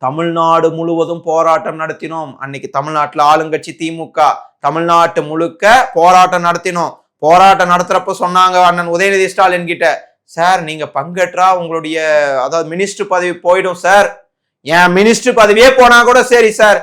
தமிழ்நாடு முழுவதும் போராட்டம் நடத்தினோம். அன்னைக்கு தமிழ்நாட்டுல ஆளுங்கட்சி திமுக, தமிழ்நாட்டு முழுக்க போராட்டம் நடத்தினோம். போராட்டம் நடத்துறப்ப சொன்னாங்க அண்ணன் உதயநிதி ஸ்டாலின் கிட்ட, சார் நீங்க பங்கேற்றா உங்களுடைய அதாவது மினிஸ்டர் பதவி போயிடும் சார், என் மினிஸ்டர் பதவியே போனா கூட சரி சார்,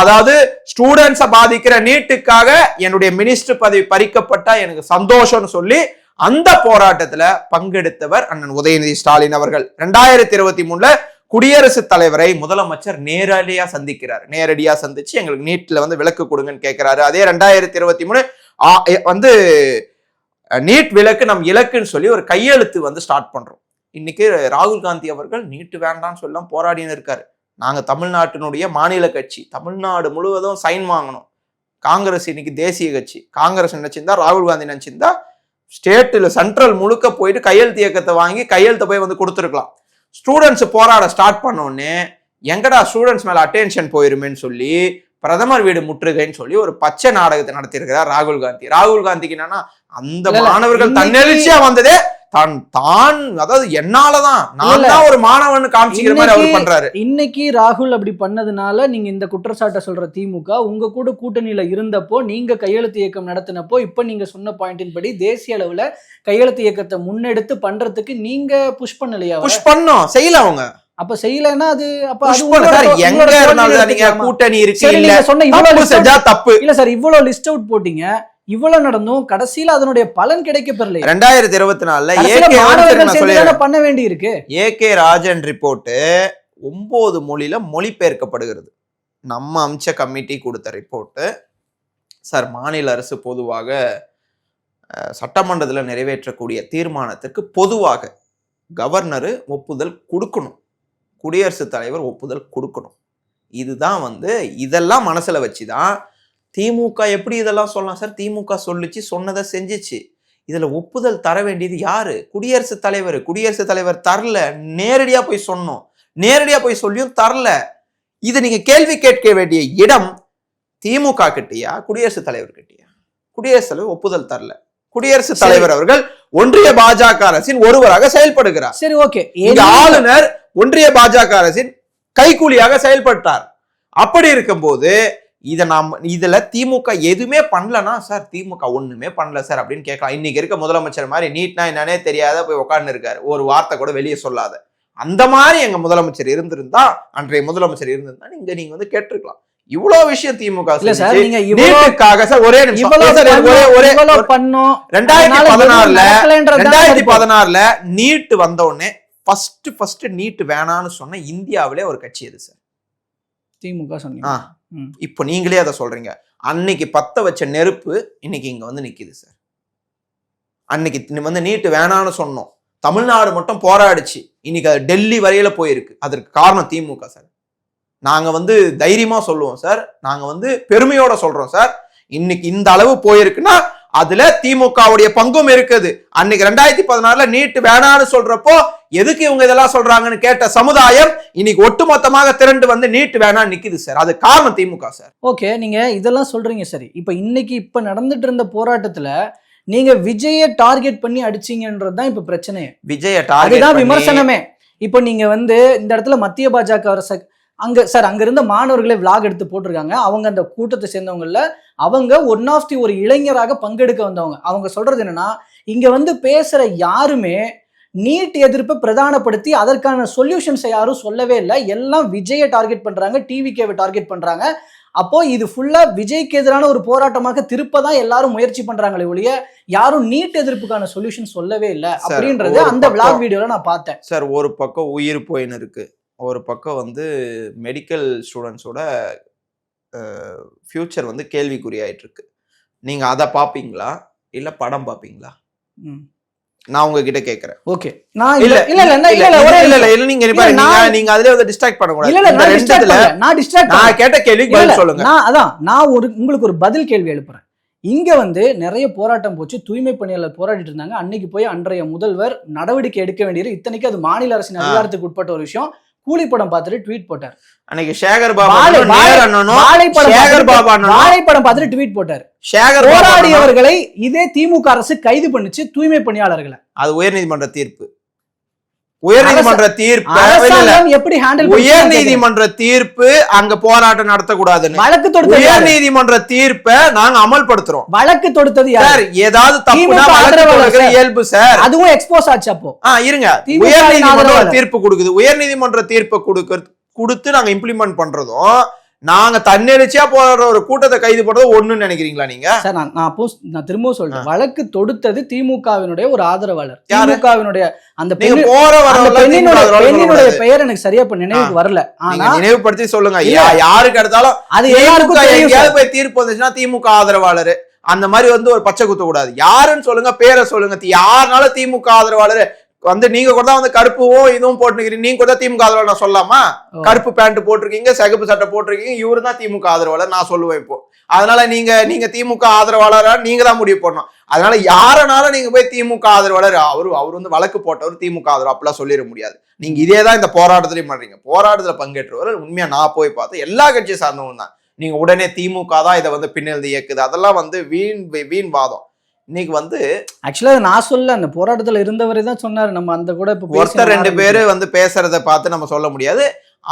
அதாவது ஸ்டூடெண்ட்ஸை பாதிக்கிற நீட்டுக்காக என்னுடைய மினிஸ்டர் பதவி பறிக்கப்பட்டா எனக்கு சந்தோஷம்னு சொல்லி அந்த போராட்டத்துல பங்கெடுத்தவர் அண்ணன் உதயநிதி ஸ்டாலின் அவர்கள். 2023 குடியரசுத் தலைவரை முதலமைச்சர் நேரடியா சந்திக்கிறார். நேரடியா சந்திச்சு எங்களுக்கு நீட்ல வந்து விலக்கு கொடுங்கன்னு கேட்கிறாரு. அதே 2023 வந்து நீட் விலக்கு நம் இலக்குன்னு சொல்லி ஒரு கையெழுத்து வந்து ஸ்டார்ட் பண்றோம். இன்னைக்கு ராகுல் காந்தி அவர்கள் நீட்டு வேண்டாம்னு சொல்லலாம் போராடின்னு இருக்காரு. நாங்க தமிழ்நாட்டினுடைய மாநில கட்சி, தமிழ்நாடு முழுவதும் சைன் வாங்கணும். காங்கிரஸ் இன்னைக்கு தேசிய கட்சி, காங்கிரஸ் நினைச்சிருந்தா ராகுல் காந்தி நினைச்சிருந்தா ஸ்டேட்ல சென்ட்ரல் முழுக்க போயிட்டு கையெழுத்து இயக்கத்தை வாங்கி கையெழுத்தை போய் வந்து கொடுத்துருக்கலாம். ஸ்டூடெண்ட்ஸ் போராட ஸ்டார்ட் பண்ணோடனே எங்கடா ஸ்டூடெண்ட்ஸ் மேல அட்டென்ஷன் போயிருமேன்னு சொல்லி பிரதமர் வீடு முற்றுகைன்னு சொல்லி ஒரு பச்சை நாடகத்தை நடத்தியிருக்கிறார் ராகுல் காந்தி. ராகுல் காந்திக்கு என்னன்னா அந்த மாணவர்கள் தன்னெழுச்சியா வந்ததே தான் அதாவது என்னாலதான் நான் தான் ஒரு மாணவன் காமிச்சிக்கிற மாதிரி அவர் பண்றாரு. இன்னைக்கு ராகுல் அப்படி பண்ணதுனால நீங்க இந்த குற்றச்சாட்டை சொல்ற திமுக உங்க கூட கூட்டணியில இருந்தப்போ நீங்க கையெழுத்து இயக்கம் நடத்தினப்போ இப்ப நீங்க சொன்ன பாயிண்டின் படி தேசிய அளவுல கையெழுத்து இயக்கத்தை முன்னெடுத்து பண்றதுக்கு நீங்க புஷ் பண்ணலையா? புஷ் பண்ணோம், செய்யல அவங்க. அப்ப செய்யலன்னா அது அப்ப எங்க இருந்தாலும் நீங்க கூட்டணி இருக்கு இல்ல சொன்ன இவ்வளவு செஞ்சா தப்பு இல்ல சார். இவ்வளவு லிஸ்ட் அவுட் போட்டீங்க, இவ்வளவு நடந்தும் கடைசியில அதனுடைய பலன் கிடைக்க பெறல. 2024 பண்ண வேண்டி இருக்கு. ஏகே ராஜன் ரிப்போர்ட் 9 மொழியில மொழிபெயர்க்கப்படுகிறது. நம்ம அம்ச கமிட்டி கொடுத்த ரிப்போர்ட் சார். மாநில அரசு பொதுவாக சட்டமன்றத்தில் நிறைவேற்றக்கூடிய தீர்மானத்திற்கு பொதுவாக கவர்னர் ஒப்புதல் கொடுக்கணும், குடியரசுத் தலைவர் ஒப்புதல் கொடுக்கணும். இதுதான் வந்து இதெல்லாம் மனசுல வச்சுதான் திமுக எப்படி இதெல்லாம் சொல்லலாம் சார்? திமுக சொல்லிச்சு, சொன்னதை செஞ்சிச்சு. இதுல ஒப்புதல் தர வேண்டியது யாரு? குடியரசுத் தலைவர். குடியரசுத் தலைவர் தரல, நேரடியா போய் சொன்னோம், நேரடியா போய் சொல்லியும் தரல. இது நீங்க கேள்வி கேட்க வேண்டிய இடம் திமுக கிட்டயா குடியரசுத் தலைவர் கிட்டயா? குடியரசுத் தலைவர் ஒப்புதல் தரல. குடியரசுத் தலைவர் அவர்கள் ஒன்றிய பாஜக அரசின் ஒருவராக செயல்படுகிறார். சரி, ஓகே. ஆளுநர் ஒன்றிய பாஜக அரசின் கைக்கூலியாக செயல்பட்டார். அப்படி இருக்கும்போது இதுல திமுக எதுவுமே பண்ணலன்னா சார் திமுக ஒண்ணுமே பண்ணல சார் அப்படின்னு கேட்கலாம். இன்னைக்கு இருக்க முதலமைச்சர் மாதிரி நீட்னா என்னன்னே தெரியாத போய் உட்கார்ந்து இருக்காரு, ஒரு வார்த்தை கூட வெளியே சொல்லாத. அந்த மாதிரி எங்க முதலமைச்சர் இருந்திருந்தா, அன்றைய முதலமைச்சர் இருந்திருந்தா நீங்க வந்து கேட்டிருக்கலாம். இவ்வளவு விஷயம் திமுக ஒரே 2016 நீட் வந்த உடனே ஃபர்ஸ்ட் நீட் வேணான்னு சொன்ன இந்தியாவிலே ஒரு கட்சி எது சார்? திமுக. சொன்னீங்க. இப்போ நீங்களே அதை சொல்றீங்க. அன்னைக்கு பத்த வச்ச நெருப்பு இன்னைக்கு இங்க வந்து நிக்குது சார். அன்னைக்கு வந்து நீட் வேணான்னு சொன்னோம், தமிழ்நாடு மட்டும் போராடிச்சு, இன்னைக்கு அது டெல்லி வரையில போயிருக்கு. அதற்கு காரணம் திமுக சார். நாங்க வந்து தைரியமா சொல்லுவோம் சார், நாங்க வந்து பெருமையோட சொல்றோம் சார். இன்னைக்கு இந்த அளவு போயிருக்குன்னா அதுல திமுகவுடைய பங்கும் இருக்குது. அன்னைக்கு 2016 நீட் வேணான்னு சொல்றப்போ எதுக்கு இவங்க இதெல்லாம் சொல்றாங்கன்னு கேட்ட சமுதாயம் இன்னைக்கு ஒட்டுமொத்தமாக திரண்டு வந்து நீட் வேணான்னு நிக்குது சார். அது காரணம் திமுக சார். ஓகே, நீங்க இதெல்லாம் சொல்றீங்க சரி. இப்ப நடந்துட்டு இருந்த போராட்டத்துல நீங்க விஜய டார்கெட் பண்ணி அடிச்சீங்கன்றதுதான் இப்ப பிரச்சனை. விஜய டார்கெட் விமர்சனமே. இப்ப நீங்க வந்து இந்த இடத்துல மத்திய பாஜக அரசு அங்க இருந்த மாணவர்களை விளாக் எடுத்து போட்டிருக்காங்க. அவங்க அந்த கூட்டத்தை சேர்ந்தவங்கல அவங்க ஒன் ஆஃப் தி ஒரு இளைஞராக பங்கெடுக்க வந்தவங்க. அவங்க சொல்றது என்னன்னா, இங்க வந்து பேசுற யாருமே நீட் எதிர்ப்பை பிரதானப்படுத்தி அதற்கான சொல்யூஷன்ஸை யாரும் சொல்லவே இல்லை. எல்லாம் விஜயை டார்கெட் பண்றாங்க, டிவிகேவை டார்கெட் பண்றாங்க. அப்போ இது ஃபுல்லா விஜய்க்கு எதிரான ஒரு போராட்டமாக திருப்பதான் எல்லாரும் முயற்சி பண்றாங்களே ஒழிய யாரும் நீட் எதிர்ப்புக்கான சொல்யூஷன் சொல்லவே இல்லை அப்படின்றது அந்த விளாக் வீடியோல நான் பார்த்தேன் சார். ஒரு பக்கம் உயிர் போயின்னு இருக்கு, ஒரு பக்கம் வந்து மெடிக்கல் ஸ்டூடெண்ட்ஸோட ஃபியூச்சர் வந்து கேள்விக்குறியாயிட்டு இருக்கு. நீங்க அதை பாப்பீங்களா இல்ல படம் பாப்பீங்களா? நான் உங்ககிட்ட கேக்குறேன். ஓகே, நான் இல்ல நீங்க அதுல வந்து டிஸ்ட்ராக்ட் பண்ண கூடாது. நான் கேட்ட கேள்விக்கு பதில் சொல்லுங்க. நான் உங்களுக்கு ஒரு பதில் கேள்வி எழுப்புறேன். இங்க வந்து நிறைய போராட்டம் போச்சு, தூய்மை பணியாளர் போராடிட்டு இருந்தாங்க. அன்னைக்கு போய் அன்றைய முதல்வர் நடவடிக்கை எடுக்க வேண்டியது, இத்தனைக்கு அது மாநில அரசின் அதிகாரத்துக்கு உட்பட்ட ஒரு விஷயம். கூலி படம் பார்த்துட்டு ட்வீட் போட்டார். அன்னைக்கு சேகர் பாபா வாழைப்படம் பார்த்துட்டு ட்வீட் போட்டார். போராடியவர்களை இதே திமுக அரசு கைது பண்ணிச்சு, தூய்மை பணியாளர்களை. அது உயர்நீதிமன்ற தீர்ப்பு. உயர்நீதிமன்ற தீர்ப்பு எப்படி ஹேண்டில் உயர்நீதிமன்ற தீர்ப்பு அங்க போராட்டம் நடத்தக்கூடாதுன்னு வழக்கு தொடுத்தது உயர்நீதிமன்ற தீர்ப்பை நாங்க அமல்படுத்துறோம். வழக்கு தொடுத்தது சார் ஏதாவது தப்புனா வழக்கு தொடுக்கிற இயல்பு சார். அதுவும் எக்ஸ்போஸ் ஆச்சு. அப்போ இருங்க, உயர்நீதிமன்றம் தீர்ப்பு கொடுக்குது. உயர்நீதிமன்ற தீர்ப்பை கொடுத்து நாங்க இம்ப்ளிமெண்ட் பண்றதும் நாங்க தன்னெழுச்சியா போற ஒரு கூட்டத்தை கைது பண்றது ஒண்ணுன்னு நினைக்கிறீங்களா நீங்க? சார் நான் திரும்ப சொல்றேன், வழக்கு தொடுத்தது திமுகவினுடைய ஒரு ஆதரவாளர். திமுகவினுடைய அந்த பெண்ணினுடைய பெயர் எனக்கு சரியா நினைவுக்கு வரல. ஆனா நினைவுபடுத்தி சொல்லுங்க, யாருக்கு எடுத்தாலும் அது எல்லாருக்கும் எங்கேயாவது போய் தீர்ப்பு வந்துச்சுன்னா திமுக ஆதரவாளர் அந்த மாதிரி வந்து ஒரு பச்சை குத்த கூடாது. யாருன்னு சொல்லுங்க, பேரை சொல்லுங்க. யாருனால திமுக ஆதரவாளர் வந்து நீங்க கூட வந்து கருப்புவும் இதுவும் போட்டுக்கிறீங்க, நீங்க கூட திமுக ஆதரவாளர் நான் சொல்லலாமா? கருப்பு பேண்ட் போட்டிருக்கீங்க, சிகப்பு சட்டை போட்டிருக்கீங்க, இவரு தான் திமுக ஆதரவாளர் நான் சொல்லுவேன் இப்போ. அதனால நீங்க திமுக ஆதரவாளரா நீங்க தான் முடிவு பண்ணணும். அதனால யாரனால நீங்க போய் திமுக ஆதரவாளர் அவரு வந்து வழக்கு போட்டவர் திமுக ஆதரவு அப்படிலாம் சொல்லிட முடியாது. நீங்க இதேதான் இந்த போராட்டத்திலையும் பண்றீங்க. போராட்டத்துல பங்கேற்றவர் உண்மையா நான் போய் பார்த்தேன் எல்லா கட்சியை சார்ந்தவங்க தான். நீங்க உடனே திமுக தான் இதை வந்து பின்னெழுந்து இயக்குது, அதெல்லாம் வந்து வீண் வாதம். இன்னைக்கு வந்து ஆக்சுவலா நான் சொல்ல அந்த போராட்டத்துல இருந்தவரே தான் சொன்னாரு. நம்ம அந்த கூட ஒருத்தர் 2 பேரு வந்து பேசுறத பார்த்து நம்ம சொல்ல முடியாது.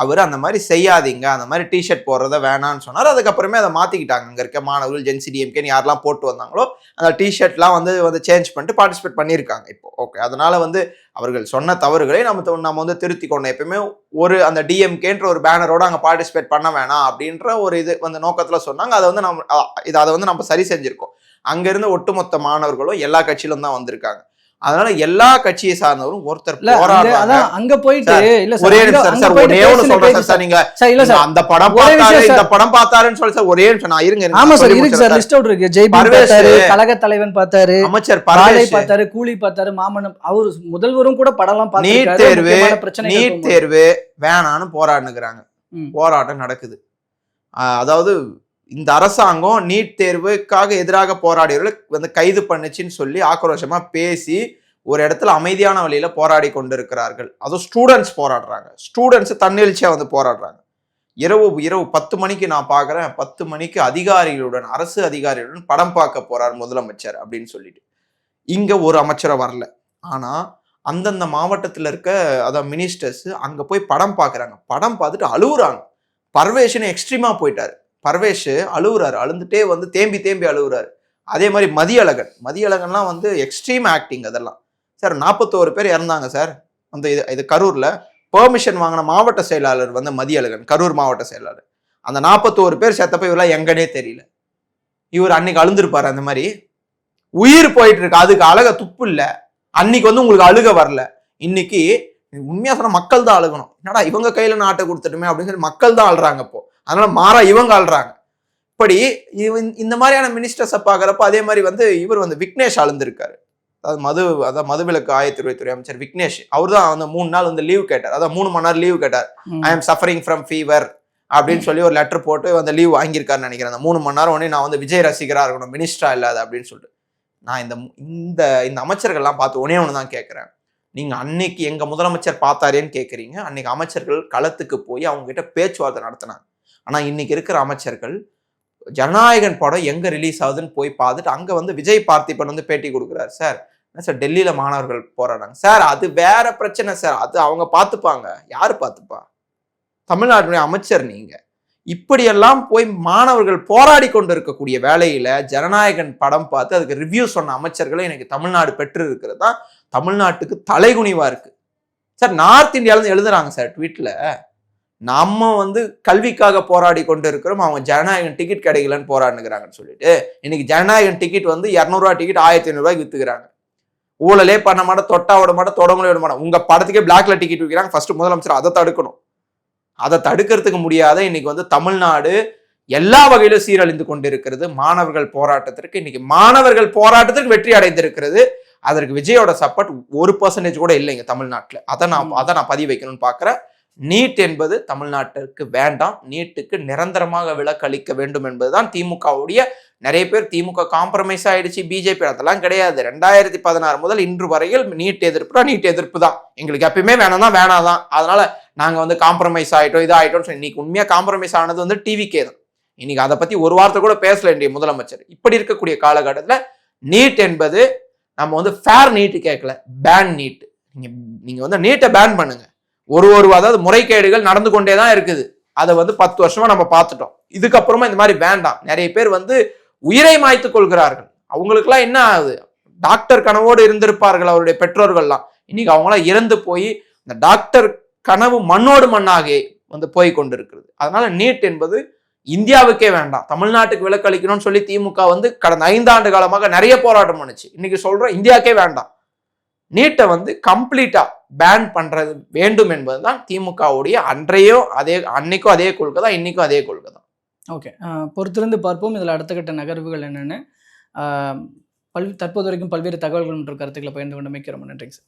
அவர் அந்த மாதிரி செய்யாதீங்க, அந்த மாதிரி டிஷர்ட் போடுறத வேணான்னு சொன்னார். அதுக்கப்புறமே அதை மாத்திக்கிட்டாங்க. அங்க இருக்க மாணவர்கள் ஜென்சி டிஎம்கேன்னு யாரெல்லாம் போட்டு வந்தாங்களோ அந்த டிஷர்ட்லாம் வந்து சேஞ்ச் பண்ணிட்டு பார்ட்டிசிபேட் பண்ணியிருக்காங்க இப்போ. ஓகே, அதனால வந்து அவர்கள் சொன்ன தவறுகளை நம்ம வந்து திருத்தி கொண்டோம். எப்பயுமே ஒரு அந்த டிஎம்கேன்ற ஒரு பேனரோட அங்கே பார்ட்டிசிபேட் பண்ண வேணாம் அப்படின்ற ஒரு இது வந்து நோக்கத்துல சொன்னாங்க. அதை வந்து அதை வந்து நம்ம சரி செஞ்சிருக்கோம். அங்க இருந்த ஒட்டுமொத்த மாணவர்களும் எல்லா கட்சியிலும் தான் வந்திருக்காங்க. அதனால எல்லா கட்சியை சார்ந்தவரும் ஒருத்தர் அங்க போயிட்டு ஒரே நிமிஷம் நீங்க அந்த படம் பார்த்தாரு இந்த படம் பார்த்தாருன்னு சொல்லி சார் ஒரே நிமிஷம் நான் இருங்க. ஆமா சார் இருக்கு சார், லிஸ்ட் அவுட் இருக்கு. ஜெய் பார்த்தாரு, கழக தலைவன் பார்த்தாரு, அமைச்சர் பரவேஷ் பார்த்தாரு, கூலி பார்த்தாரு, மாமன்னம் அவர் முதல்வரும் கூட படம்லாம் பார்த்தாரு. நீட் தேர்வு வேணான்னு போராடுனுக்குறாங்க. போராட்டம் நடக்குது. அதாவது இந்த அரசாங்கம் நீட் தேர்வுக்காக எதிராக போராடியவர்களை வந்து கைது பண்ணுச்சுன்னு சொல்லி ஆக்ரோஷமா பேசி ஒரு இடத்துல அமைதியான வழியில போராடி கொண்டிருக்கிறார்கள். அதுவும் ஸ்டூடெண்ட்ஸ் போராடுறாங்க. ஸ்டூடெண்ட்ஸ் தன்னெழுச்சியா வந்து போராடுறாங்க. இரவு 10 மணிக்கு நான் பாக்குறேன், 10 மணிக்கு அதிகாரிகளுடன் அரசு அதிகாரிகளுடன் படம் பார்க்க போறார் முதலமைச்சர் அப்படின்னு சொல்லிட்டு. இங்க ஒரு அமைச்சரை வரல. ஆனா அந்தந்த மாவட்டத்துல இருக்க அதான் மினிஸ்டர்ஸ் அங்க போய் படம் பாக்குறாங்க. படம் பார்த்துட்டு அழுவுறாங்க. பர்வேஷன் எக்ஸ்ட்ரீமா போயிட்டாரு. பர்வேஷ் அழுவுறாரு, அழுந்துட்டே வந்து தேம்பி அழுவுறாரு. அதே மாதிரி மதியழகன்லாம் வந்து எக்ஸ்ட்ரீம் ஆக்டிங். அதெல்லாம் சார் 41 பேர் இறந்தாங்க சார். அந்த இது கரூர்ல பெர்மிஷன் வாங்கின மாவட்ட செயலாளர் வந்து மதியழகன், கரூர் மாவட்ட செயலாளர். அந்த 41 பேர் செத்தப்ப இவரெல்லாம் எங்கன்னே தெரியல. இவர் அன்னைக்கு அழுந்திருப்பாரு. அந்த மாதிரி உயிர் போயிட்டு இருக்கு, அதுக்கு அழக துப்பு இல்ல. அன்னைக்கு வந்து உங்களுக்கு அழுக வரல. இன்னைக்கு உண்மையா சொன்ன மக்கள் தான் அழுகணும். என்னடா இவங்க கையில நாட்டை கொடுத்துட்டுமே அப்படின்னு சொல்லி மக்கள் தான் அழுறாங்க. இப்போ அதனால மாறா இவங்க ஆள்றாங்க. இப்படி இந்த மாதிரியான மினிஸ்டர்ஸை பார்க்குறப்ப அதே மாதிரி வந்து இவர் வந்து விக்னேஷ் அழுந்திருக்காரு. அதாவது மதுவிலக்கு ஆயத்துறை அமைச்சர் விக்னேஷ், அவர் தான் வந்து 3 நாள் வந்து லீவ் கேட்டார். அதான் 3 மணி நேரம் லீவ் கேட்டார். I am suffering from fever அப்படின்னு சொல்லி ஒரு லெட்டர் போட்டு அந்த லீவ் வாங்கியிருக்காருன்னு நினைக்கிறேன். அந்த 3 மணி நேரம் உடனே நான் வந்து விஜய் ரசிகரா இருக்கணும், மினிஸ்டரா இல்லாத அப்படின்னு சொல்லிட்டு. நான் இந்த அமைச்சர்கள்லாம் பார்த்து ஒன்று தான் கேட்குறேன். நீங்க அன்னைக்கு எங்க முதலமைச்சர் பார்த்தாரேன்னு கேட்குறீங்க. அன்னைக்கு அமைச்சர்கள் களத்துக்கு போய் அவங்க கிட்ட பேச்சுவார்த்தை நடத்தினாங்க. ஆனா இன்னைக்கு இருக்கிற அமைச்சர்கள் ஜனநாயகன் படம் எங்க ரிலீஸ் ஆகுதுன்னு போய் பார்த்துட்டு அங்க வந்து விஜய் பார்த்திபன் வந்து பேட்டி கொடுக்குறாரு. சார் என்ன சார் டெல்லியில மாணவர்கள் போராடுறாங்க சார், அது வேற பிரச்சனை சார், அது அவங்க பார்த்துப்பாங்க. யாரு பார்த்துப்பா? தமிழ்நாட்டுடைய அமைச்சர் நீங்க. இப்படியெல்லாம் போய் மாணவர்கள் போராடி கொண்டு இருக்கக்கூடிய வேலையில ஜனநாயகன் படம் பார்த்து அதுக்கு ரிவ்யூ சொன்ன அமைச்சர்களை எனக்கு தமிழ்நாடு பெற்று இருக்கிறது தான் தமிழ்நாட்டுக்கு தலைகுனிவா இருக்கு சார். நார்த் இந்தியால இருந்து எழுதுறாங்க சார் ட்வீட்ல, நம்ம வந்து கல்விக்காக போராடி கொண்டு இருக்கிறோம், அவங்க ஜனநாயகன் டிக்கெட் கிடைக்கலன்னு போராடுங்கிறாங்கன்னு சொல்லிட்டு இன்னைக்கு ஜனநாயகன் டிக்கெட் வந்து 200 ரூபா டிக்கெட் 1500 ரூபாய்க்கு வித்துக்கிறாங்க. ஊழலே பண்ண மாட்டேன், தொட்டா விட மாட்டேன், தொடங்களே விட மாட்டேன். உங்க படத்துக்கே பிளாக்ல டிக்கெட் விற்கிறாங்க. ஃபர்ஸ்ட் முதலமைச்சர் அதை தடுக்கணும். அதை தடுக்கிறதுக்கு முடியாத இன்னைக்கு வந்து தமிழ்நாடு எல்லா வகையிலும் சீரழிந்து கொண்டிருக்கிறது. மாணவர்கள் போராட்டத்திற்கு வெற்றி அடைந்திருக்கிறது. அதற்கு விஜயோட சப்போர்ட் 1% கூட இல்லைங்க தமிழ்நாட்டில். அதை நான் பதிவு வைக்கணும்னு பாக்குறேன். நீட் என்பது தமிழ்நாட்டிற்கு வேண்டாம். நீட்டுக்கு நிரந்தரமாக விலக்களிக்க வேண்டும் என்பதுதான் திமுகவுடைய. நிறைய பேர் திமுக காம்ப்ரமைஸ் ஆயிடுச்சு, பிஜேபி அதெல்லாம் கிடையாது. 2016 முதல் இன்று வரையில் நீட் எதிர்ப்பு தான். எங்களுக்கு எப்பயுமே வேணாதான். அதனால நாங்க வந்து காம்ப்ரமைஸ் ஆயிட்டோம், இதாயிட்டோம். இன்னைக்கு உண்மையா காம்ப்ரமைஸ் ஆனது வந்து டிவிக்கே தான். இன்னைக்கு அதை பத்தி ஒரு வார்த்தை கூட பேசல இன்றைய முதலமைச்சர். இப்படி இருக்கக்கூடிய காலகட்டத்துல நீட் என்பது நம்ம வந்து ஃபேர் நீட் கேட்கல, பேன் நீட். நீங்க வந்து நீட்டை பேன் பண்ணுங்க. அதாவது முறைகேடுகள் நடந்து கொண்டே தான் இருக்குது. அதை வந்து 10 வருஷமா நம்ம பார்த்துட்டோம். இதுக்கப்புறமா இந்த மாதிரி வேண்டாம். நிறைய பேர் வந்து உயிரை மாய்த்து கொள்கிறார்கள். அவங்களுக்குலாம் என்ன ஆகுது? டாக்டர் கனவோடு இருந்திருப்பார்கள் அவருடைய பெற்றோர்கள்லாம். இன்னைக்கு அவங்களாம் இறந்து போய் இந்த டாக்டர் கனவு மண்ணோடு மண்ணாக வந்து போய் கொண்டிருக்கிறது. அதனால நீட் என்பது இந்தியாவுக்கே வேண்டாம், தமிழ்நாட்டுக்கு விலக்கு அளிக்கணும்னு சொல்லி திமுக வந்து கடந்த 5 ஆண்டு காலமாக நிறைய போராட்டம் பண்ணுச்சு. இன்னைக்கு சொல்றோம் இந்தியாவுக்கே வேண்டாம், நீட்டை வந்து கம்ப்ளீட்டா பேன் பண்றது வேண்டும் என்பதுதான் திமுகவுடைய அன்னைக்கும் அதே கொள்கை தான், இன்னைக்கும் அதே கொள்கை தான். ஓகே, பொறுத்திருந்து பார்ப்போம் இதில் அடுத்த கட்ட நகர்வுகள் என்னென்னு. தற்போது வரைக்கும் பல்வேறு தகவல்கள் மற்றும் கருத்துக்களை பகிர்ந்து கொண்டமைக்கு ரொம்ப நன்றிங்க சார்.